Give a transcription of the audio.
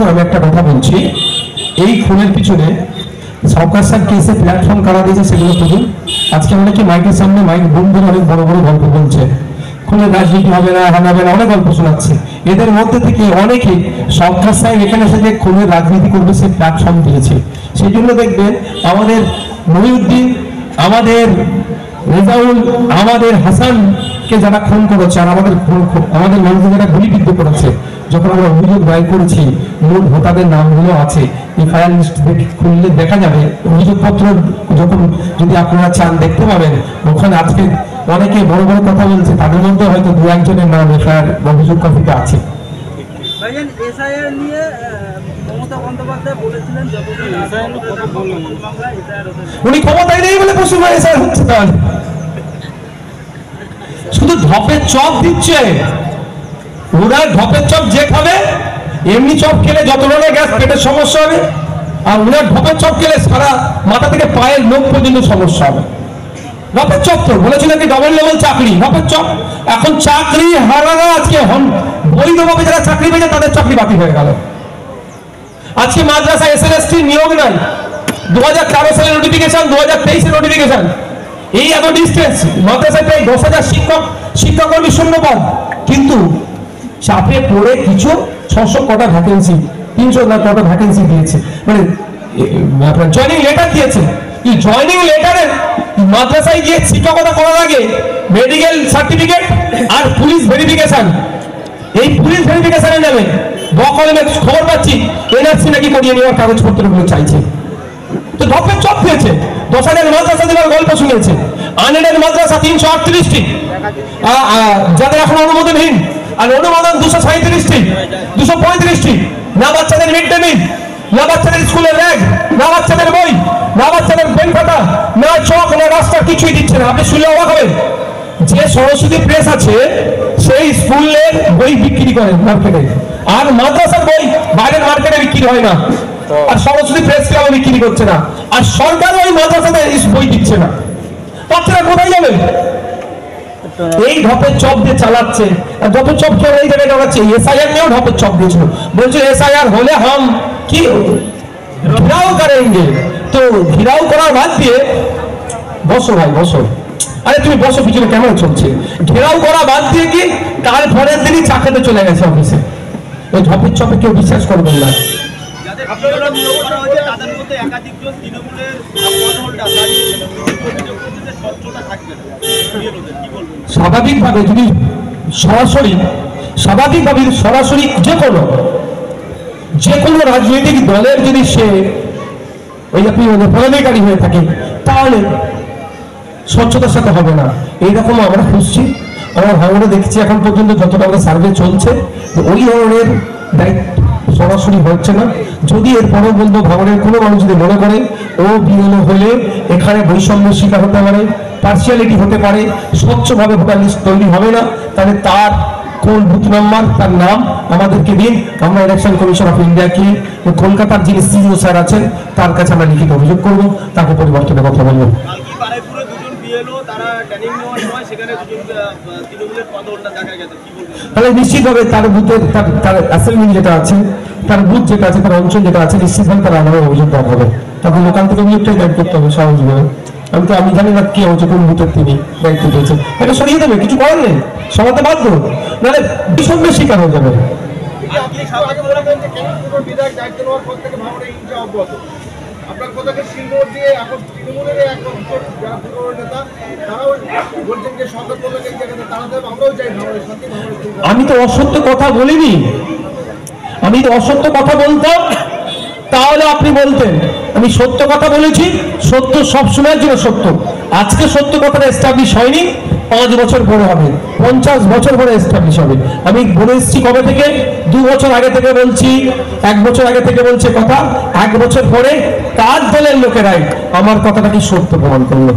আমি একটা কথা বলছি, এই খুনের পিছনে সরকার সাহেব কেসে প্ল্যাটফর্ম কারা দিয়েছে সেগুলো শুধু আজকে অনেকে মাইকের সামনে মাইক বোম ধরে অনেক বড় বড় গল্প বলছে, খুনের রাজনীতি হবে না, হানাবে না, অনেক গল্প শোনাচ্ছে। এদের মধ্যে থেকে অনেকেই সরকার সাহেব এখানে এসে যে খুনের রাজনীতি করবে সে প্ল্যাটফর্ম দিয়েছে। সেই জন্য দেখবেন আমাদের মহিউদ্দিন, আমাদের রেজাউল, আমাদের হাসানকে যারা খুন করেছে আর আমাদের মানুষদের যারা গুলিবিদ্ধ করেছে, যখন আমরা অভিযোগ দায়ের করেছি মূল ভোটারদের নামগুলো আছে, এফআইআর লিস্ট খুললে দেখা যাবে, অভিযোগপত্র যখন যদি আপনারা চান দেখতে পাবেন, ওখানে আজকে অনেকে বড় বড় কথা বলছে, তাদের মধ্যে হয়তো দু একজনের নাম এফআইআর অভিযোগ কপিতে আছে। উনি ক্ষমতায় নেই বলে পশ্চিমবঙ্গে এসআইআর হচ্ছে, তাহলে শুধু ঢপের চপ দিচ্ছে। ওরা ঢপের চপ যে খাবে, এমনি চপ খেলে যত ধরনের গ্যাস পেটের সমস্যা হবে, আর ওরা ঢপের চপ খেলে সারা মাথা থেকে পায়ের লোক পর্যন্ত সমস্যা হবে। ঢপের চপ তো বলেছিল কি ডবল লেভেল চাকরি, ঢপের চপ। এখন চাকরি হারারা আজকে বৈধভাবে যারা চাকরি পেয়েছে তাদের চাকরি বাতিল হয়ে গেল। আজকে মাদ্রাসা এসএলএসটি নিয়োগ নাই, 2013 সালের নোটিফিকেশন, 2023 এর নোটিফিকেশন। এই এত ডিস্টেন্স, মাদ্রাসায় প্রায় 10,000 শিক্ষাকর্মী শূন্যপদ, কিন্তু চাপে পড়ে কিছু 600 কটা ভ্যাকেন্সি, 300 কটা ভ্যাকেন্সি দিয়েছে, মানে আপনার জয়নিং লেটার দিয়েছে। এই জয়নিং লেটারে মাদ্রাসায় গিয়ে শিক্ষকতা করার আগে মেডিকেল সার্টিফিকেট আর পুলিশ ভেরিফিকেশন, এই পুলিশ ভেরিফিকেশনে নেবে বকলমে খবর পাচ্ছি এনআরসি নাকি করিয়ে নেওয়ার কাগজপত্রগুলো চাইছে। তো ঢপের চপ দিয়েছে। 10,000 মাদ্রাসা দেওয়ার গল্প শুনেছে। আনএডেড মাদ্রাসা 338টি, যাদের এখন অনুমোদনহীন, আর অনুমোদন 237টি, 235টি। না বাচ্চাদের মিড ডে মিল, না বাচ্চাদের স্কুলের ব্যাগ, না বাচ্চাদের বই, না বাচ্চাদের পেন খাতা, না চক, না রাস্তা, কিছুই দিচ্ছে না। আপনি শুনলে অবাক হবেন, যে সরস্বতী প্রেস আছে সেই স্কুলের বই বিক্রি করে মার্কেটে, আর মাদ্রাসার বই বাইরের মার্কেটে বিক্রি হয় না, আর সরস্বতী প্রেস ক্লাবে বিক্রি করছে না, আর সরকার ওই মাদ্রাসাতে বই দিচ্ছে না। বাচ্চারা কোথায় যাবে? এই ঢপের চপ দিয়ে চালাচ্ছে। আর ঢপের চপ কেউ এই জায়গায় চালাচ্ছে। এসআইআর নিয়েও ঢপের চপ দিয়েছিল, বলছে এসআইআর হলে হাম কি ঘিরাও করেंगे। তো ঘিরাও করার বাদ দিয়ে বসো ভাই বসো, আরে তুমি বসো, পিছনে কেমন চলছে। ঘেরাও করা বাদ দিয়ে কি তারপরের দিনই চাকরিতে চলে গেছে অফিসে। ওই ঢপের চপে কেউ বিশ্বাস করবেন না। স্বাভাবিকভাবে যদি সরাসরি যে কোনো রাজনৈতিক দলের যদি সে ওই আপনি পদাধিকারী হয়ে থাকে, তাহলে স্বচ্ছতার সাথে হবে না। এইরকম আমরা খুঁজছি, আমরা ভাঙড়ে দেখছি এখন পর্যন্ত যতটা আমরা সার্ভে চলছে, ওই ধরনের দায়িত্ব সরাসরি হচ্ছে না। যদি এরপরেও বলবো ভাঙড়ের কোনো মানুষ যদি মনে করে ও বিএলও হলে এখানে বৈষম্যের শিকার হতে পারে, পার্সিয়ালিটি হতে পারে, স্বচ্ছভাবে ভোটার লিস্ট তৈরি হবে না, তাহলে তার কোন বুথ নাম্বার, তার নাম আমাদেরকে দিন। আমরা ইলেকশন কমিশন অফ ইন্ডিয়াকে কলকাতার যিনি সিইও স্যার আছেন তার কাছে আমরা লিখিত অভিযোগ করব, তাকে পরিবর্তনের কথা বলবো। তাহলে নিশ্চিতভাবে তার বুথের তার অ্যাসেম্বলি যেটা আছে, তার বুথ যেটা আছে, তার অঞ্চল যেটা আছে, নিশ্চিতভাবে তার আমার অভিযোগ দেওয়া হবে। তখন লোকাল থেকে অভিযোগটাই দায়ের করতে হবে সহজভাবে। আমি জানি না কে হচ্ছে, কোন বুথের তিনি দায়িত্ব পেয়েছেন, এটা সরিয়ে দেবে, কিছু করার নেই, সরাতে বাধ্য, নাহলে বিষণ্ণের শিকার হয়ে যাবে। আমি তো অসত্য কথা বলিনি, আমি তো অসত্য কথা বলতাম তাহলে আপনি বলতেন। আমি সত্য কথা বলেছি, সত্য সবসময়ের জন্য সত্য। আজকে সত্য কথাটা এস্টাবলিশ হয়নি, 5 বছর পরে হবে, 50 বছর পরে এস্টাবলিশ হবে। আমি বলে এসেছি কবে থেকে, 2 বছর আগে থেকে বলছি, 1 বছর আগে থেকে বলছে কথা, 1 বছর পরে কার দলের লোকেরাই আমার কথাটা কি সত্য প্রমাণ করলো।